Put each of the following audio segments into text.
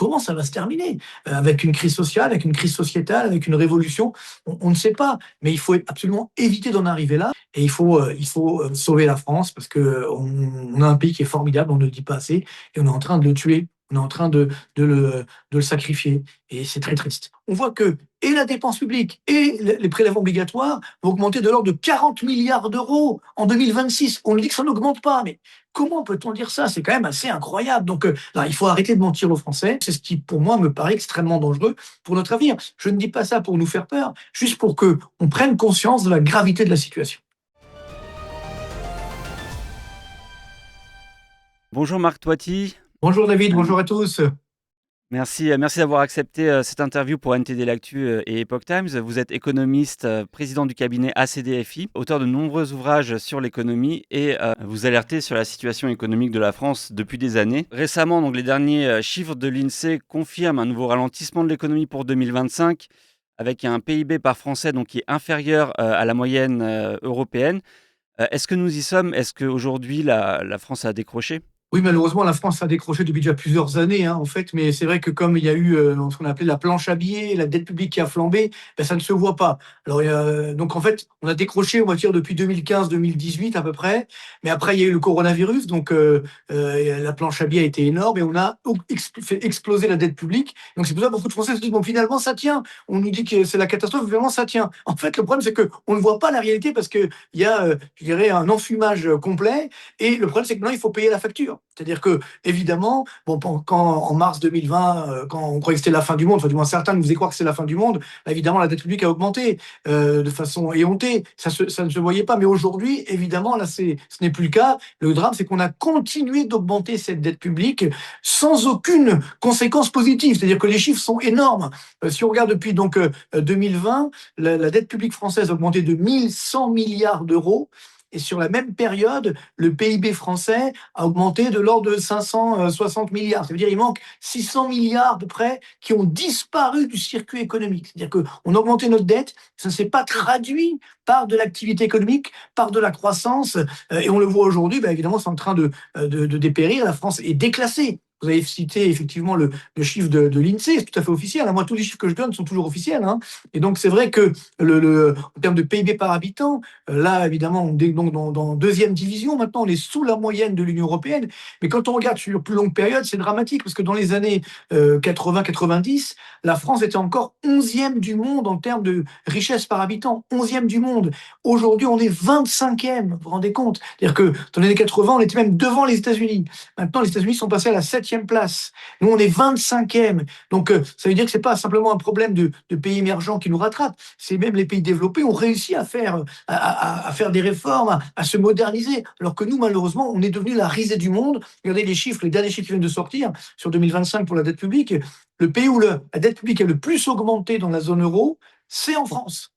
comment ça va se terminer? Avec une crise sociale, avec une crise sociétale, avec une révolution? On ne sait pas, mais il faut absolument éviter d'en arriver là et il faut sauver la France parce qu'on a un pays qui est formidable, on ne le dit pas assez et on est en train de le tuer. On est en train de le sacrifier et c'est très triste. On voit que et la dépense publique et les prélèvements obligatoires vont augmenter de l'ordre de 40 milliards d'euros en 2026. On nous dit que ça n'augmente pas, mais comment peut-on dire ça? C'est quand même assez incroyable. Donc là, il faut arrêter de mentir aux Français. C'est ce qui, pour moi, me paraît extrêmement dangereux pour notre avenir. Je ne dis pas ça pour nous faire peur, juste pour qu'on prenne conscience de la gravité de la situation. Bonjour Marc Toiti, Bonjour David, bonjour à tous. merci d'avoir accepté cette interview pour NTD L'Actu et Epoch Times. Vous êtes économiste, président du cabinet ACDFI, auteur de nombreux ouvrages sur l'économie et vous alertez sur la situation économique de la France depuis des années. Récemment, donc, les derniers chiffres de l'INSEE confirment un nouveau ralentissement de l'économie pour 2025 avec un PIB par Français donc, qui est inférieur à la moyenne européenne. Est-ce que nous y sommes? Est-ce qu'aujourd'hui la France a décroché? Oui, malheureusement, la France a décroché depuis déjà plusieurs années, hein, en fait, mais c'est vrai que comme il y a eu ce qu'on appelait la planche à billets, la dette publique qui a flambé, ben, ça ne se voit pas. Alors, donc en fait, on a décroché, on va dire, depuis 2015-2018 à peu près, mais après, il y a eu le coronavirus, donc la planche à billets a été énorme et on a fait exploser la dette publique. Donc c'est pour ça que beaucoup de Français se disent, bon, finalement, ça tient. On nous dit que c'est la catastrophe, finalement, ça tient. En fait, le problème, c'est qu'on ne voit pas la réalité parce qu'il y a, je dirais, un enfumage complet et le problème, c'est que maintenant, il faut payer la facture. C'est-à-dire que, évidemment, bon, quand en mars 2020, quand on croyait que c'était la fin du monde, enfin du moins certains nous faisaient croire que c'est la fin du monde, bah, évidemment la dette publique a augmenté de façon éhontée. Ça ne se voyait pas, mais aujourd'hui, évidemment, là, ce n'est plus le cas. Le drame, c'est qu'on a continué d'augmenter cette dette publique sans aucune conséquence positive. C'est-à-dire que les chiffres sont énormes. Si on regarde depuis donc 2020, la dette publique française a augmenté de 1100 milliards d'euros. Et sur la même période, le PIB français a augmenté de l'ordre de 560 milliards. Ça veut dire qu'il manque 600 milliards à peu près qui ont disparu du circuit économique. C'est-à-dire qu'on a augmenté notre dette, ça ne s'est pas traduit par de l'activité économique, par de la croissance. Et on le voit aujourd'hui, bah, évidemment, c'est en train de dépérir. La France est déclassée. Vous avez cité effectivement le chiffre de l'INSEE, c'est tout à fait officiel. Moi, tous les chiffres que je donne sont toujours officiels. Et donc, c'est vrai que en termes de PIB par habitant, là, évidemment, on est donc dans deuxième division. Maintenant, on est sous la moyenne de l'Union européenne. Mais quand on regarde sur plus longue période, c'est dramatique parce que dans les années 80-90, la France était encore 11e du monde en termes de richesse par habitant. 11e du monde. Aujourd'hui, on est 25e. Vous vous rendez compte? C'est-à-dire que dans les années 80, on était même devant les États-Unis. Maintenant, les États-Unis sont passés à la 7e place. Nous, on est 25e. Donc, ça veut dire que ce n'est pas simplement un problème de pays émergents qui nous rattrapent. C'est même les pays développés ont réussi à faire des réformes, à se moderniser, alors que nous, malheureusement, on est devenu la risée du monde. Regardez les chiffres, les derniers chiffres qui viennent de sortir sur 2025 pour la dette publique. Le pays où la dette publique a le plus augmenté dans la zone euro, c'est en France.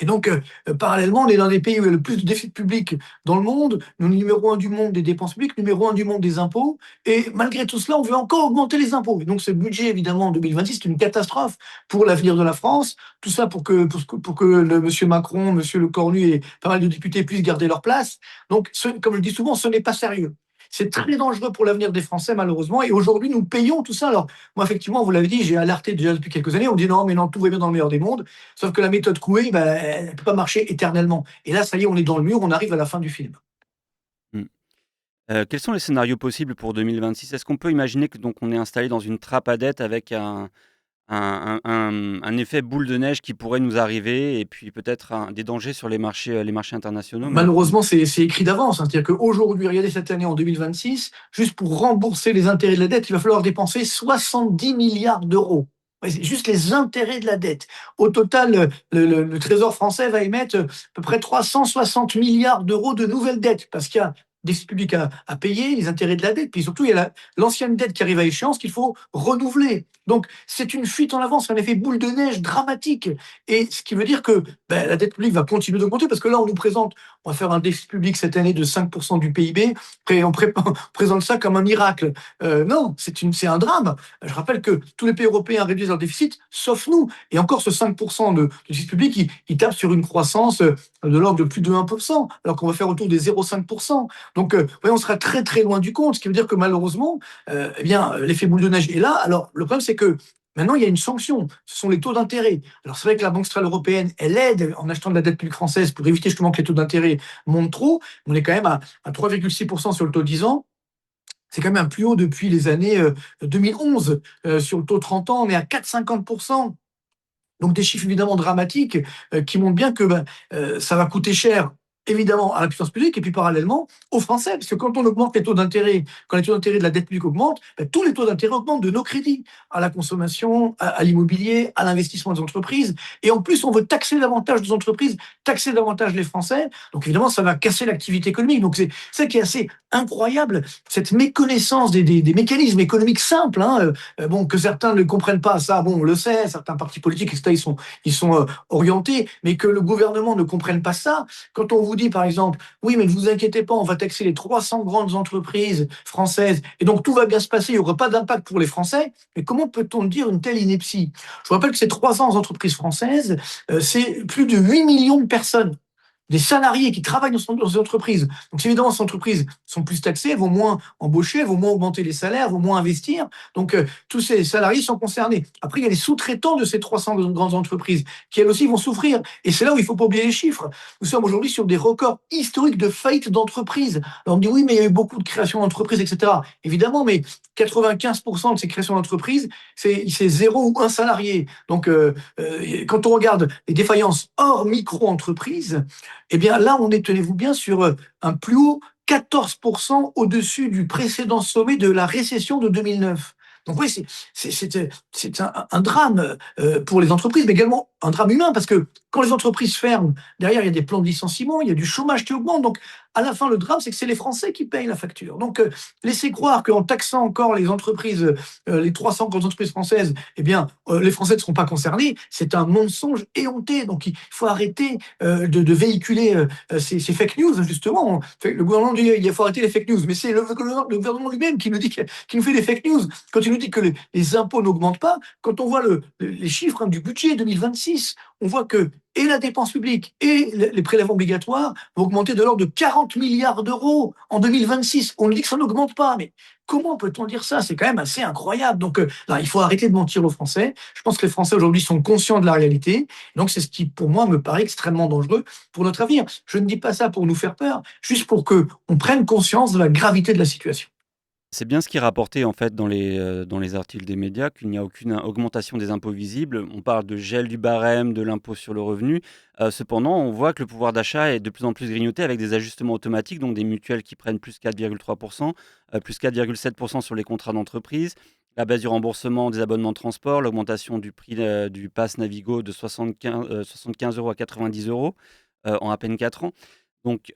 Et donc, parallèlement, on est dans des pays où il y a le plus de déficit public dans le monde. Nous, numéro un du monde des dépenses publiques, numéro un du monde des impôts. Et malgré tout cela, on veut encore augmenter les impôts. Et donc, ce budget, évidemment, en 2026, c'est une catastrophe pour l'avenir de la France. Tout ça pour que le monsieur Macron, monsieur Le Cornu et pas mal de députés puissent garder leur place. Donc, comme je le dis souvent, ce n'est pas sérieux. C'est très dangereux pour l'avenir des Français, malheureusement. Et aujourd'hui, nous payons tout ça. Alors, moi, effectivement, vous l'avez dit, j'ai alerté déjà depuis quelques années. On dit non, mais non, tout va bien dans le meilleur des mondes. Sauf que la méthode Coué, ben, elle ne peut pas marcher éternellement. Et là, ça y est, on est dans le mur, on arrive à la fin du film. Mm. Quels sont les scénarios possibles pour 2026? Est-ce qu'on peut imaginer que donc on est installé dans une trappe à dette avec un effet boule de neige qui pourrait nous arriver et puis peut-être des dangers sur les marchés internationaux même? Malheureusement, c'est écrit d'avance. C'est-à-dire qu'aujourd'hui, regardez cette année en 2026, juste pour rembourser les intérêts de la dette, il va falloir dépenser 70 milliards d'euros. Ouais, c'est juste les intérêts de la dette. Au total, le Trésor français va émettre à peu près 360 milliards d'euros de nouvelles dettes parce qu'il y a des déficits publics à payer, les intérêts de la dette, puis surtout, il y a l'ancienne dette qui arrive à échéance qu'il faut renouveler. Donc, c'est une fuite en avant, c'est un effet boule de neige dramatique. Et ce qui veut dire que ben, la dette publique va continuer d'augmenter parce que là, on nous présente, on va faire un déficit public cette année de 5% du PIB, on présente ça comme un miracle. Non, c'est un drame. Je rappelle que tous les pays européens réduisent leur déficit, sauf nous. Et encore, ce 5% de déficit public, il tape sur une croissance de l'ordre de plus de 1%, alors qu'on va faire autour des 0,5%. Donc, on sera très très loin du compte, ce qui veut dire que malheureusement, eh bien, l'effet boule de neige est là. Alors, le problème, c'est que maintenant, il y a une sanction, ce sont les taux d'intérêt. Alors, c'est vrai que la Banque centrale européenne, elle aide en achetant de la dette publique française pour éviter justement que les taux d'intérêt montent trop. On est quand même à 3,6% sur le taux 10 ans. C'est quand même un plus haut depuis les années 2011. Sur le taux 30 ans, on est à 4,50%. Donc des chiffres évidemment dramatiques qui montrent bien que ça va coûter cher évidemment à la puissance publique et puis parallèlement aux Français. Parce que quand on augmente les taux d'intérêt, quand les taux d'intérêt de la dette publique augmentent, tous les taux d'intérêt augmentent de nos crédits, à la consommation, à l'immobilier, à l'investissement des entreprises. Et en plus, on veut taxer davantage les entreprises, taxer davantage les Français. Donc évidemment, ça va casser l'activité économique. Donc c'est ça qui est assez incroyable, cette méconnaissance des mécanismes économiques simples, hein, bon, que certains ne comprennent pas, ça, bon, on le sait, certains partis politiques, etc., ils sont orientés, mais que le gouvernement ne comprenne pas ça. Quand on vous dit, par exemple, oui, mais ne vous inquiétez pas, on va taxer les 300 grandes entreprises françaises, et donc tout va bien se passer, il n'y aura pas d'impact pour les Français, mais comment peut-on dire une telle ineptie? Je vous rappelle que ces 300 entreprises françaises, c'est plus de 8 millions de personnes, des salariés qui travaillent dans ces entreprises. Donc, évidemment, ces entreprises sont plus taxées, elles vont moins embaucher, elles vont moins augmenter les salaires, vont moins investir. Donc, tous ces salariés sont concernés. Après, il y a les sous-traitants de ces 300 grandes entreprises qui, elles aussi, vont souffrir. Et c'est là où il ne faut pas oublier les chiffres. Nous sommes aujourd'hui sur des records historiques de faillite d'entreprises. Alors, on me dit, oui, mais il y a eu beaucoup de créations d'entreprises, etc. Évidemment, mais 95% de ces créations d'entreprises, c'est 0 ou 1 salarié. Donc, quand on regarde les défaillances hors micro-entreprises, eh bien là, on est, tenez-vous bien, sur un plus haut 14% au-dessus du précédent sommet de la récession de 2009. Donc oui, c'est un drame pour les entreprises, mais également un drame humain, parce que quand les entreprises ferment, derrière, il y a des plans de licenciement, il y a du chômage qui augmente. Donc, à la fin, le drame, c'est que c'est les Français qui payent la facture. Donc, laisser croire qu'en taxant encore les entreprises, les 300 grandes entreprises françaises, eh bien, les Français ne seront pas concernés, c'est un mensonge éhonté. Donc, il faut arrêter de véhiculer ces fake news, justement. Le gouvernement dit qu'il faut arrêter les fake news, mais c'est le gouvernement lui-même qui nous dit qui nous fait des fake news. Quand il nous dit que les impôts n'augmentent pas, quand on voit les chiffres du budget 2026, on voit que et la dépense publique et les prélèvements obligatoires vont augmenter de l'ordre de 40 milliards d'euros en 2026. On nous dit que ça n'augmente pas, mais comment peut-on dire ça? C'est quand même assez incroyable. Donc là, il faut arrêter de mentir aux Français. Je pense que les Français aujourd'hui sont conscients de la réalité. Donc c'est ce qui, pour moi, me paraît extrêmement dangereux pour notre avenir. Je ne dis pas ça pour nous faire peur, juste pour qu'on prenne conscience de la gravité de la situation. C'est bien ce qui est rapporté en fait dans les articles des médias, qu'il n'y a aucune augmentation des impôts visibles. On parle de gel du barème, de l'impôt sur le revenu. Cependant, on voit que le pouvoir d'achat est de plus en plus grignoté avec des ajustements automatiques, donc des mutuelles qui prennent plus 4,3%, plus 4,7% sur les contrats d'entreprise, la baisse du remboursement des abonnements de transport, l'augmentation du prix du pass Navigo de 75 euros à 90 euros en à peine 4 ans. Donc,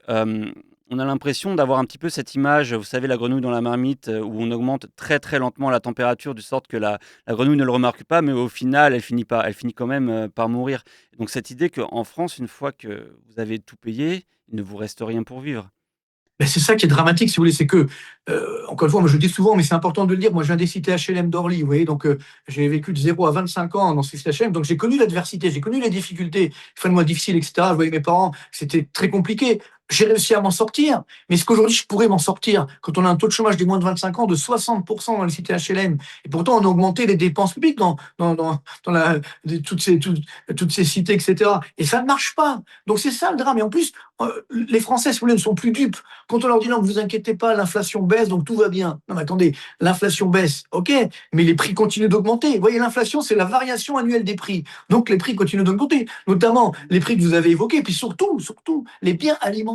on a l'impression d'avoir un petit peu cette image, vous savez, la grenouille dans la marmite, où on augmente très, très lentement la température, de sorte que la grenouille ne le remarque pas, mais au final, elle finit quand même, par mourir. Donc cette idée qu'en France, une fois que vous avez tout payé, il ne vous reste rien pour vivre. Mais c'est ça qui est dramatique, si vous voulez, c'est que, encore une fois, moi je le dis souvent, mais c'est important de le dire, moi je viens des cités HLM d'Orly, vous voyez, donc j'ai vécu de 0 à 25 ans dans ces cités HLM, donc j'ai connu l'adversité, j'ai connu les difficultés, les fins de mois difficiles, etc. Je voyais mes parents, c'était très compliqué. J'ai réussi à m'en sortir, mais est-ce qu'aujourd'hui je pourrais m'en sortir quand on a un taux de chômage des moins de 25 ans de 60% dans les cités HLM, et pourtant on a augmenté les dépenses publiques dans toutes ces cités, etc. Et ça ne marche pas. Donc c'est ça le drame. Et en plus, les Français, si vous voulez, ne sont plus dupes. Quand on leur dit non, ne vous inquiétez pas, l'inflation baisse, donc tout va bien. Non, mais attendez, l'inflation baisse, ok, mais les prix continuent d'augmenter. Vous voyez, l'inflation, c'est la variation annuelle des prix. Donc les prix continuent d'augmenter, notamment les prix que vous avez évoqués, puis surtout, les biens alimentaires.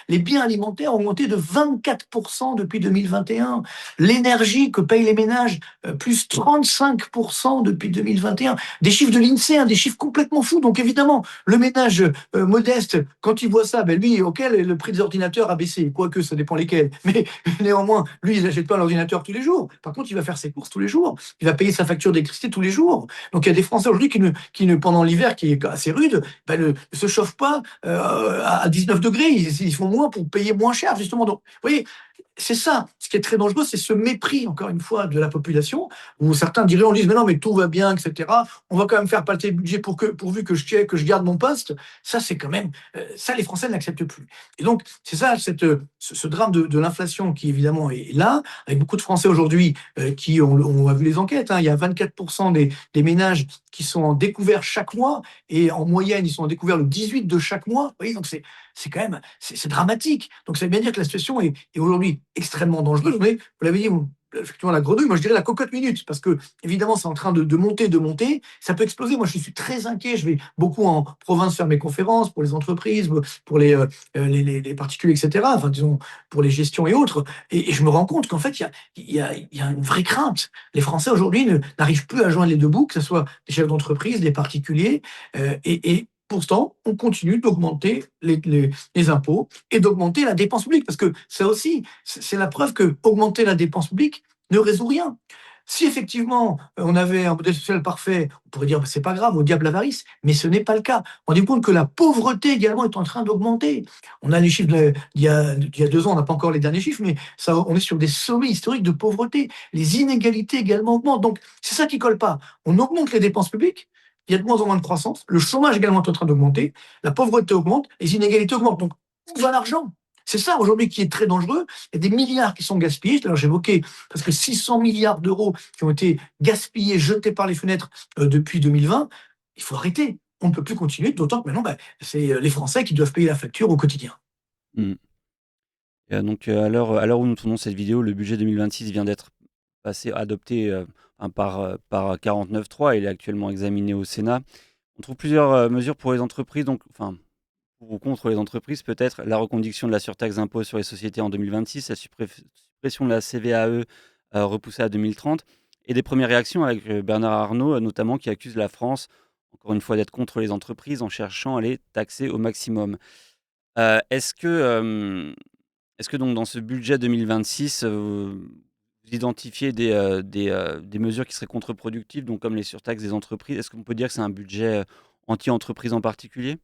Les biens alimentaires ont augmenté de 24% depuis 2021. L'énergie que payent les ménages, plus 35% depuis 2021. Des chiffres de l'INSEE, hein, des chiffres complètement fous. Donc évidemment, le ménage modeste, quand il voit ça, ben lui, ok, le prix des ordinateurs a baissé, quoique ça dépend lesquels. Mais néanmoins, lui, il n'achète pas un ordinateur tous les jours. Par contre, il va faire ses courses tous les jours. Il va payer sa facture d'électricité tous les jours. Donc il y a des Français aujourd'hui pendant l'hiver, qui est assez rude, ne se chauffent pas à 19 degrés. Ils font moins pour payer moins cher, justement. Donc, vous voyez, c'est ça, ce qui est très dangereux, c'est ce mépris, encore une fois, de la population, où certains dirigeants disent: «Mais non, mais tout va bien, et cetera. On va quand même faire passer le budget pourvu que je garde mon poste». Ça, c'est quand même, ça, les Français n'acceptent plus. Et donc, c'est ça, ce drame de l'inflation qui, évidemment, est là, avec beaucoup de Français aujourd'hui, qui on a vu les enquêtes, hein, il y a 24% des ménages qui sont en découvert chaque mois, et en moyenne, ils sont en découvert le 18 de chaque mois. Vous voyez, donc c'est quand même, c'est dramatique. Donc ça veut bien dire que la situation est aujourd'hui extrêmement dangereuse. Mais vous l'avez dit, effectivement, la grenouille, moi je dirais la cocotte minute, parce que évidemment c'est en train de monter, ça peut exploser. Moi je suis très inquiet, je vais beaucoup en province faire mes conférences pour les entreprises, pour les particuliers, etc. Enfin, disons, pour les gestions et autres. Et je me rends compte qu'en fait, il y a une vraie crainte. Les Français aujourd'hui n'arrivent plus à joindre les deux bouts, que ce soit des chefs d'entreprise, des particuliers, et pourtant, on continue d'augmenter les impôts et d'augmenter la dépense publique. Parce que ça aussi, c'est la preuve que augmenter la dépense publique ne résout rien. Si effectivement on avait un modèle social parfait, on pourrait dire bah, c'est pas grave, au diable l'avarice, mais ce n'est pas le cas. On dit compte que la pauvreté également est en train d'augmenter. On a les chiffres d'il y a 2 ans, on n'a pas encore les derniers chiffres, mais ça, on est sur des sommets historiques de pauvreté. Les inégalités également augmentent. Donc c'est ça qui colle pas. On augmente les dépenses publiques, il y a de moins en moins de croissance, le chômage également est en train d'augmenter, la pauvreté augmente, les inégalités augmentent. Donc, où va l'argent? C'est ça aujourd'hui qui est très dangereux. Il y a des milliards qui sont gaspillés. Alors j'évoquais presque 600 milliards d'euros qui ont été gaspillés, jetés par les fenêtres depuis 2020. Il faut arrêter. On ne peut plus continuer, d'autant que maintenant, c'est les Français qui doivent payer la facture au quotidien. Mmh. Donc, à l'heure où nous tournons cette vidéo, le budget 2026 vient d'être adopté, par 49.3. Il est actuellement examiné au Sénat. On trouve plusieurs, mesures pour les entreprises, donc enfin, pour ou contre les entreprises peut-être. La reconduction de la surtaxe d'impôt sur les sociétés en 2026, la suppression de la CVAE, repoussée à 2030, et des premières réactions avec, Bernard Arnault, notamment, qui accuse la France, encore une fois, d'être contre les entreprises en cherchant à les taxer au maximum. Heu, est-ce que, hem, est-ce que donc dans ce budget 2026, vous identifiez des mesures qui seraient contre-productives, donc comme les surtaxes des entreprises? Est-ce qu'on peut dire que c'est un budget, anti-entreprise en particulier?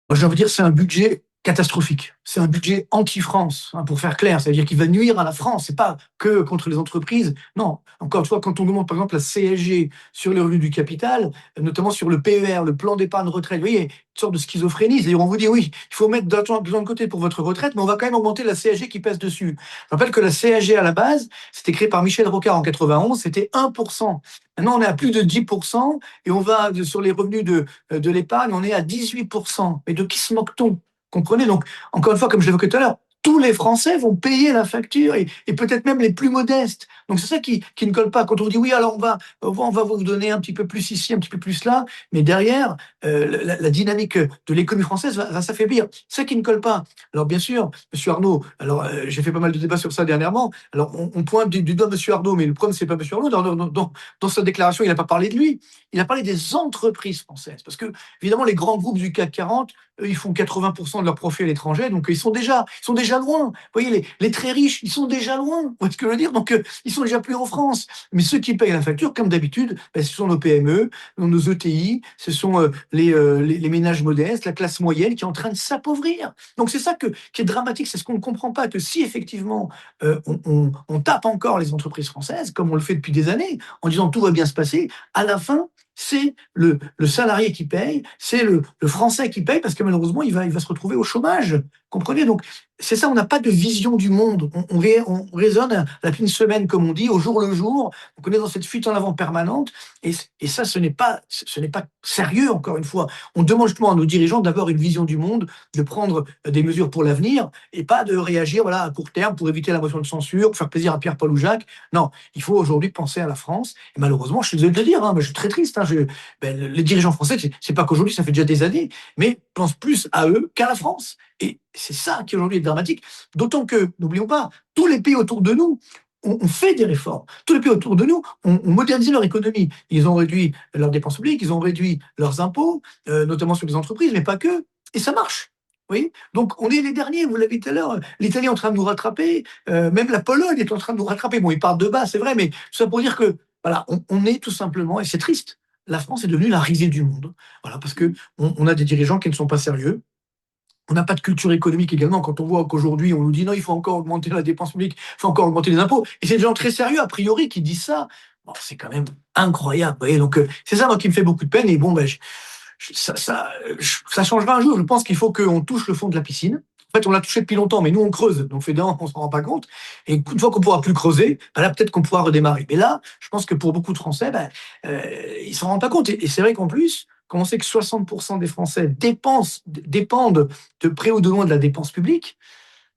Moi, j'ai envie de dire, c'est un budget catastrophique. C'est un budget anti-France, hein, pour faire clair. C'est-à-dire qu'il va nuire à la France. C'est pas que contre les entreprises. Non. Encore une fois, quand on demande, par exemple, la CSG sur les revenus du capital, notamment sur le PER, le plan d'épargne retraite, vous voyez, une sorte de schizophrénie. C'est-à-dire, on vous dit, oui, il faut mettre de l'argent de côté pour votre retraite, mais on va quand même augmenter la CSG qui pèse dessus. Je rappelle que la CSG, à la base, c'était créé par Michel Rocard en 91, c'était 1%. Maintenant, on est à plus de 10%, et on va, sur les revenus de l'épargne, on est à 18%. Mais de qui se moque-t-on? Comprenez? Donc, encore une fois, comme je l'évoquais tout à l'heure, tous les Français vont payer la facture, et peut-être même les plus modestes. Donc, c'est ça qui ne colle pas. Quand on dit oui, alors on va vous donner un petit peu plus ici, un petit peu plus là, mais derrière, la dynamique de l'économie française va s'affaiblir. C'est ça qui ne colle pas. Alors, bien sûr, Monsieur Arnaud, alors j'ai fait pas mal de débats sur ça dernièrement. Alors, on pointe du doigt Monsieur Arnaud, mais le problème, c'est pas Monsieur Arnaud. Dans sa déclaration, il n'a pas parlé de lui. Il a parlé des entreprises françaises. Parce que, évidemment, les grands groupes du CAC 40, eux, ils font 80% de leur profit à l'étranger, donc ils sont déjà loin. Vous voyez, les très riches, ils sont déjà loin. Vous voyez ce que je veux dire? Donc, ils sont déjà plus en France. Mais ceux qui payent la facture, comme d'habitude, ce sont nos PME, nos ETI, ce sont les ménages modestes, la classe moyenne qui est en train de s'appauvrir. Donc, c'est ça qui est dramatique, c'est ce qu'on ne comprend pas, que si effectivement on tape encore les entreprises françaises, comme on le fait depuis des années, en disant tout va bien se passer, à la fin, c'est le salarié qui paye, c'est le Français qui paye, parce que malheureusement, il va se retrouver au chômage. Comprenez? Donc, c'est ça, on n'a pas de vision du monde. On raisonne à la fine semaine, comme on dit, au jour le jour. On est dans cette fuite en avant permanente. Et ça, ce n'est pas sérieux, encore une fois. On demande justement à nos dirigeants d'avoir une vision du monde, de prendre des mesures pour l'avenir, et pas de réagir voilà, à court terme pour éviter la motion de censure, pour faire plaisir à Pierre, Paul ou Jacques. Non, il faut aujourd'hui penser à la France. Et malheureusement, je suis désolé de le dire, hein, mais je suis très triste. Hein, les dirigeants français, c'est pas qu'aujourd'hui, ça fait déjà des années, mais pensent plus à eux qu'à la France. Et c'est ça qui aujourd'hui est dramatique. D'autant que, n'oublions pas, tous les pays autour de nous ont fait des réformes. Tous les pays autour de nous ont modernisé leur économie. Ils ont réduit leurs dépenses publiques, ils ont réduit leurs impôts, notamment sur les entreprises, mais pas que. Et ça marche. Oui, donc on est les derniers, vous l'avez dit tout à l'heure, l'Italie est en train de nous rattraper, même la Pologne est en train de nous rattraper. Bon, ils partent de bas, c'est vrai, mais tout ça pour dire que, voilà, on est tout simplement, et c'est triste, la France est devenue la risée du monde. Voilà, parce que on a des dirigeants qui ne sont pas sérieux, On n'a pas de culture économique également quand on voit qu'aujourd'hui on nous dit non, il faut encore augmenter la dépense publique, il faut encore augmenter les impôts. Et c'est des gens très sérieux a priori qui disent ça. Bon, c'est quand même incroyable. Vous voyez, donc c'est ça moi qui me fait beaucoup de peine. Et bon, ben, ça changera un jour. Je pense qu'il faut qu'on touche le fond de la piscine. En fait, on l'a touché depuis longtemps, mais nous, on creuse. Donc, on ne s'en rend pas compte. Et une fois qu'on pourra plus creuser, ben là, peut-être qu'on pourra redémarrer. Mais là, je pense que pour beaucoup de Français, ils ne s'en rendent pas compte. Et c'est vrai qu'en plus, quand on sait que 60% des Français dépendent de près ou de loin de la dépense publique,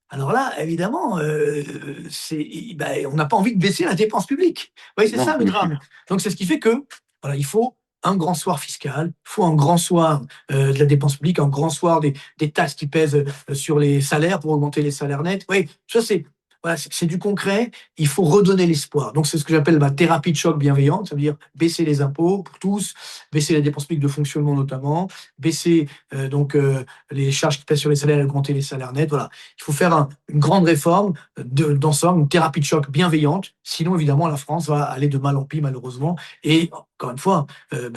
alors là, évidemment, on n'a pas envie de baisser la dépense publique. Oui, c'est Non. ça le drame. Donc c'est ce qui fait que voilà, il faut un grand soir fiscal, il faut un grand soir de la dépense publique, un grand soir des taxes qui pèsent sur les salaires pour augmenter les salaires nets. Oui, ça c'est du concret. Il faut redonner l'espoir. Donc c'est ce que j'appelle ma thérapie de choc bienveillante. Ça veut dire baisser les impôts pour tous, baisser les dépenses publiques de fonctionnement notamment, baisser les charges qui pèsent sur les salaires et augmenter les salaires nets. Voilà. Il faut faire une grande réforme d'ensemble, une thérapie de choc bienveillante. Sinon, évidemment, la France va aller de mal en pis, malheureusement. Et encore une fois,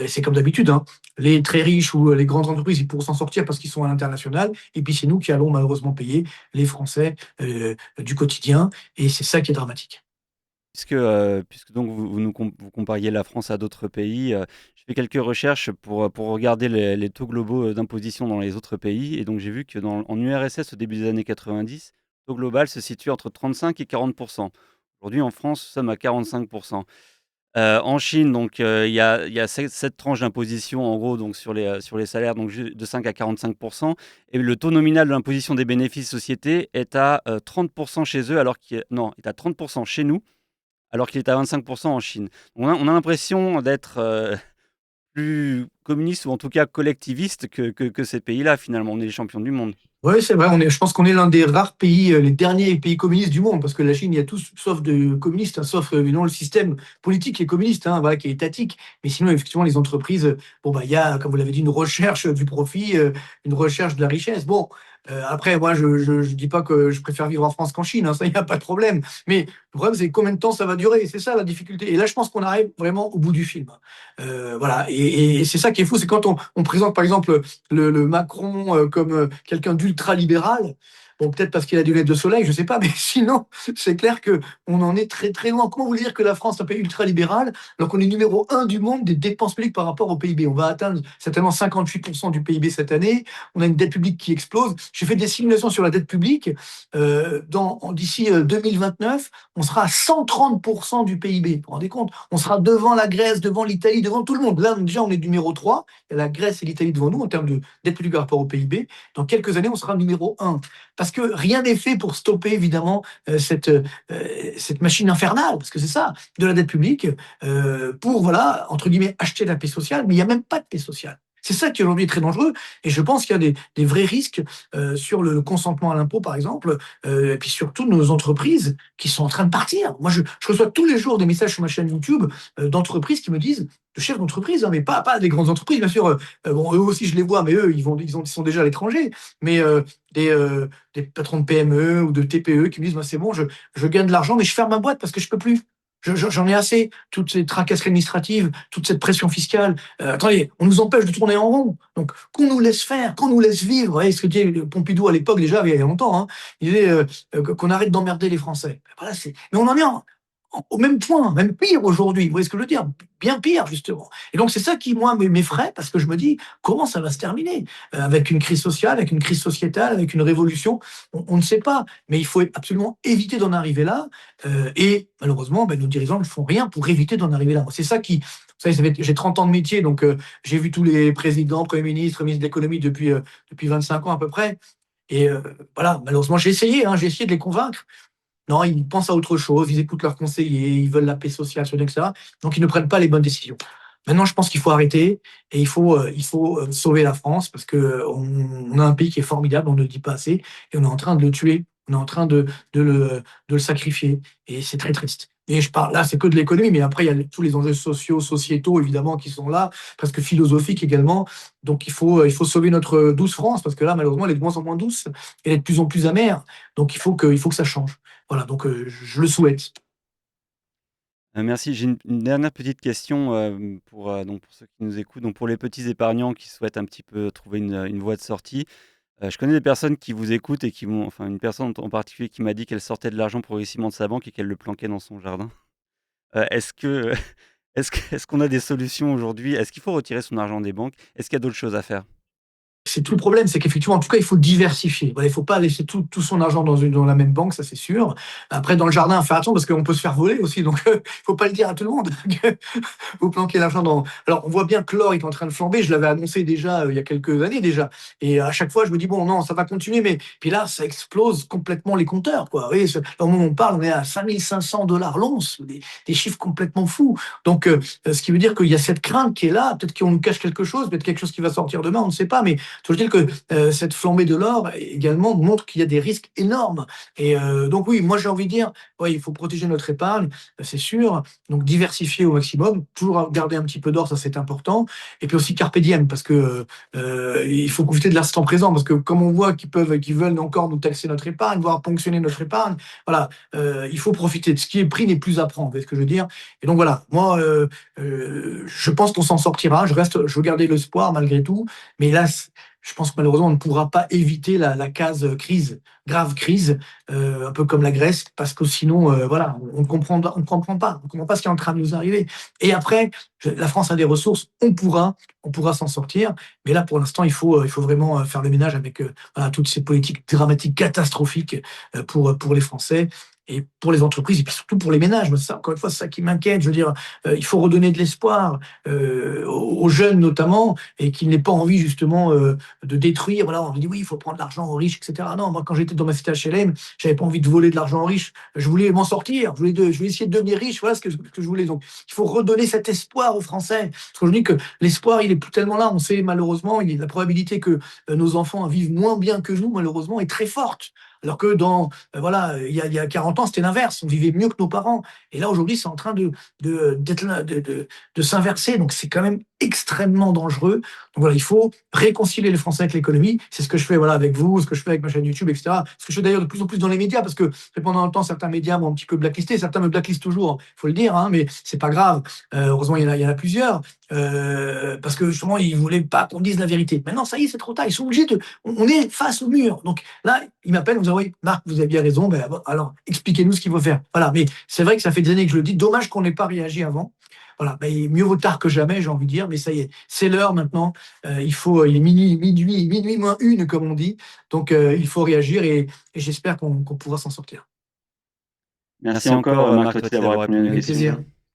c'est comme d'habitude. Hein. Les très riches ou les grandes entreprises, ils pourront s'en sortir parce qu'ils sont à l'international. Et puis, c'est nous qui allons malheureusement payer les Français du quotidien. Et c'est ça qui est dramatique. Puisque donc vous compariez la France à d'autres pays, j'ai fait quelques recherches pour regarder les taux globaux d'imposition dans les autres pays. Et donc j'ai vu que en URSS, au début des années 90, le taux global se situe entre 35 et 40%. Aujourd'hui, en France, nous sommes à 45%. En Chine, donc, il y a cette tranche d'imposition, en gros, donc sur les salaires, donc de 5 à 45%. Et le taux nominal de l'imposition des bénéfices sociétés est à 30% chez eux, non, est à 30% chez nous, alors qu'il est à 25% en Chine. On a l'impression d'être plus communiste ou en tout cas collectiviste que ces pays-là, finalement. On est les champions du monde. Oui, c'est vrai. Je pense qu'on est l'un des rares pays, les derniers pays communistes du monde, parce que la Chine, il y a tous, sauf de communistes, hein, sauf évidemment le système politique qui est communiste, hein, voilà, qui est étatique. Mais sinon, effectivement, les entreprises, il y a, comme vous l'avez dit, une recherche du profit, une recherche de la richesse. Bon, après, moi, je dis pas que je préfère vivre en France qu'en Chine, hein, ça, il n'y a pas de problème. Mais le problème, c'est combien de temps ça va durer. C'est ça la difficulté. Et là, je pense qu'on arrive vraiment au bout du film. Voilà. Et c'est ça qui est fou, c'est quand on présente, par exemple, le Macron comme quelqu'un d'ultra-libéral. Bon, peut-être parce qu'il a des lunettes de soleil, je ne sais pas, mais sinon, c'est clair qu'on en est très très loin. Comment vous dire que la France est un pays ultra-libéral alors qu'on est numéro un du monde des dépenses publiques par rapport au PIB? On va atteindre certainement 58% du PIB cette année. On a une dette publique qui explose. J'ai fait des simulations sur la dette publique. D'ici 2029, on sera à 130% du PIB. Vous vous rendez compte? On sera devant la Grèce, devant l'Italie, devant tout le monde. Là, déjà, on est numéro 3. Il y a la Grèce et l'Italie devant nous en termes de dette publique par rapport au PIB. Dans quelques années, on sera numéro 1. Parce que rien n'est fait pour stopper, évidemment, cette machine infernale, parce que c'est ça, de la dette publique, pour, voilà, entre guillemets, acheter la paix sociale, mais il n'y a même pas de paix sociale. C'est ça qui aujourd'hui est très dangereux. Et je pense qu'il y a des vrais risques sur le consentement à l'impôt, par exemple, et puis surtout nos entreprises qui sont en train de partir. Moi, je reçois tous les jours des messages sur ma chaîne YouTube d'entreprises qui me disent, de chefs d'entreprise, hein, mais pas des grandes entreprises, bien sûr. Bon, eux aussi, je les vois, mais eux, ils sont déjà à l'étranger. Mais des, euh, des patrons de PME ou de TPE qui me disent, bah, c'est bon, je gagne de l'argent, mais je ferme ma boîte parce que je peux plus. J'en ai assez, toutes ces tracasseries administratives, toute cette pression fiscale. Attendez, on nous empêche de tourner en rond. Donc, qu'on nous laisse faire, qu'on nous laisse vivre. Vous voyez ce que disait Pompidou à l'époque, déjà, il y a longtemps. Hein, il disait qu'on arrête d'emmerder les Français. Voilà, mais on en est au même point, même pire aujourd'hui. Vous voyez ce que je veux dire? Bien pire, justement. Et donc, c'est ça qui, moi, m'effraie, parce que je me dis, comment ça va se terminer? Avec une crise sociale, avec une crise sociétale, avec une révolution, on ne sait pas. Mais il faut absolument éviter d'en arriver là. Et malheureusement, nos dirigeants ne font rien pour éviter d'en arriver là. Moi, c'est ça qui. Vous savez, j'ai 30 ans de métier, donc j'ai vu tous les présidents, premiers ministres, ministres de l'économie depuis 25 ans à peu près. Et voilà, malheureusement, j'ai essayé de les convaincre. Non, ils pensent à autre chose, ils écoutent leurs conseillers, ils veulent la paix sociale, etc. Donc, ils ne prennent pas les bonnes décisions. Maintenant, je pense qu'il faut arrêter et il faut sauver la France parce qu'on a un pays qui est formidable, on ne le dit pas assez, et on est en train de le tuer, on est en train de le sacrifier, et c'est très triste. Et je parle là, c'est que de l'économie, mais après, il y a tous les enjeux sociaux, sociétaux, évidemment, qui sont là, presque philosophiques également. Donc, il faut sauver notre douce France, parce que là, malheureusement, elle est de moins en moins douce, elle est de plus en plus amère. Donc, il faut que ça change. Voilà, donc je le souhaite. Merci. J'ai une dernière petite question, pour ceux qui nous écoutent, donc pour les petits épargnants qui souhaitent un petit peu trouver une voie de sortie. Je connais des personnes qui vous écoutent et qui m'ont enfin une personne en particulier qui m'a dit qu'elle sortait de l'argent progressivement de sa banque et qu'elle le planquait dans son jardin. Est-ce que est-ce qu'on a des solutions aujourd'hui? Est-ce qu'il faut retirer son argent des banques? Est-ce qu'il y a d'autres choses à faire? C'est tout le problème, c'est qu'effectivement, en tout cas, il faut diversifier. Voilà, il faut pas laisser tout son argent dans la même banque, ça c'est sûr. Après, dans le jardin, faire attention parce qu'on peut se faire voler aussi, donc faut pas le dire à tout le monde. Vous planquez l'argent dans. Alors, on voit bien que l'or est en train de flamber. Je l'avais annoncé déjà il y a quelques années déjà. Et à chaque fois, je me dis bon, non, ça va continuer, mais puis là, ça explose complètement les compteurs, quoi. Vous voyez, au moment où on parle, on est à 5500 $ l'once, des chiffres complètement fous. Donc, ce qui veut dire qu'il y a cette crainte qui est là. Peut-être qu'on nous cache quelque chose, peut-être quelque chose qui va sortir demain, on ne sait pas. Mais toujours dire que cette flambée de l'or également montre qu'il y a des risques énormes. Et donc oui, moi j'ai envie de dire, ouais, il faut protéger notre épargne, c'est sûr. Donc diversifier au maximum, toujours garder un petit peu d'or, ça c'est important. Et puis aussi carpe diem, parce que il faut profiter de l'instant présent, parce que comme on voit qu'ils veulent encore nous taxer notre épargne, voire ponctionner notre épargne, voilà, il faut profiter de ce qui est pris n'est plus à prendre, vous voyez ce que je veux dire. Et donc voilà, moi je pense qu'on s'en sortira. Je veux garder l'espoir malgré tout, mais là je pense que malheureusement, on ne pourra pas éviter la case crise, grave crise, un peu comme la Grèce, parce que sinon, voilà, on ne comprend pas, on comprend pas ce qui est en train de nous arriver. Et après, la France a des ressources, on pourra s'en sortir. Mais là, pour l'instant, il faut vraiment faire le ménage avec voilà, toutes ces politiques dramatiques, catastrophiques pour les Français. Et pour les entreprises, et puis surtout pour les ménages. Moi, ça, encore une fois, c'est ça qui m'inquiète. Je veux dire, il faut redonner de l'espoir aux jeunes notamment, et qu'ils n'aient pas envie justement de détruire. Voilà, on dit oui, il faut prendre l'argent aux riches, etc. Non, moi, quand j'étais dans ma cité HLM, j'avais pas envie de voler de l'argent aux riches. Je voulais m'en sortir. Je voulais essayer de devenir riche. Voilà ce que je voulais. Donc, il faut redonner cet espoir aux Français. Parce que je dis que l'espoir, il est plus tellement là. On sait malheureusement, la probabilité que nos enfants vivent moins bien que nous, malheureusement, est très forte. Alors que voilà, il y a 40 ans, c'était l'inverse. On vivait mieux que nos parents. Et là, aujourd'hui, c'est en train de s'inverser. Donc, c'est quand même extrêmement dangereux. Donc voilà, il faut réconcilier les Français avec l'économie. C'est ce que je fais voilà, avec vous, ce que je fais avec ma chaîne YouTube, etc. Ce que je fais d'ailleurs de plus en plus dans les médias, parce que pendant longtemps, certains médias m'ont un petit peu blacklisté, certains me blacklistent toujours, il faut le dire, hein, mais c'est pas grave. Heureusement, il y en a plusieurs, parce que justement, ils voulaient pas qu'on dise la vérité. Maintenant, ça y est, c'est trop tard. Ils sont obligés de. On est face au mur. Donc là, ils m'appellent, ils me disent oui, Marc, vous avez bien raison. Ben, alors, expliquez-nous ce qu'il faut faire. Voilà. Mais c'est vrai que ça fait des années que je le dis. Dommage qu'on n'ait pas réagi avant. Voilà, ben, mieux vaut tard que jamais, j'ai envie de dire, mais ça y est, c'est l'heure maintenant. Il est minuit moins une, comme on dit. Donc, il faut réagir et j'espère qu'on pourra s'en sortir. Merci encore, Marc Totti, d'avoir répondu à nos Avec questions. plaisir.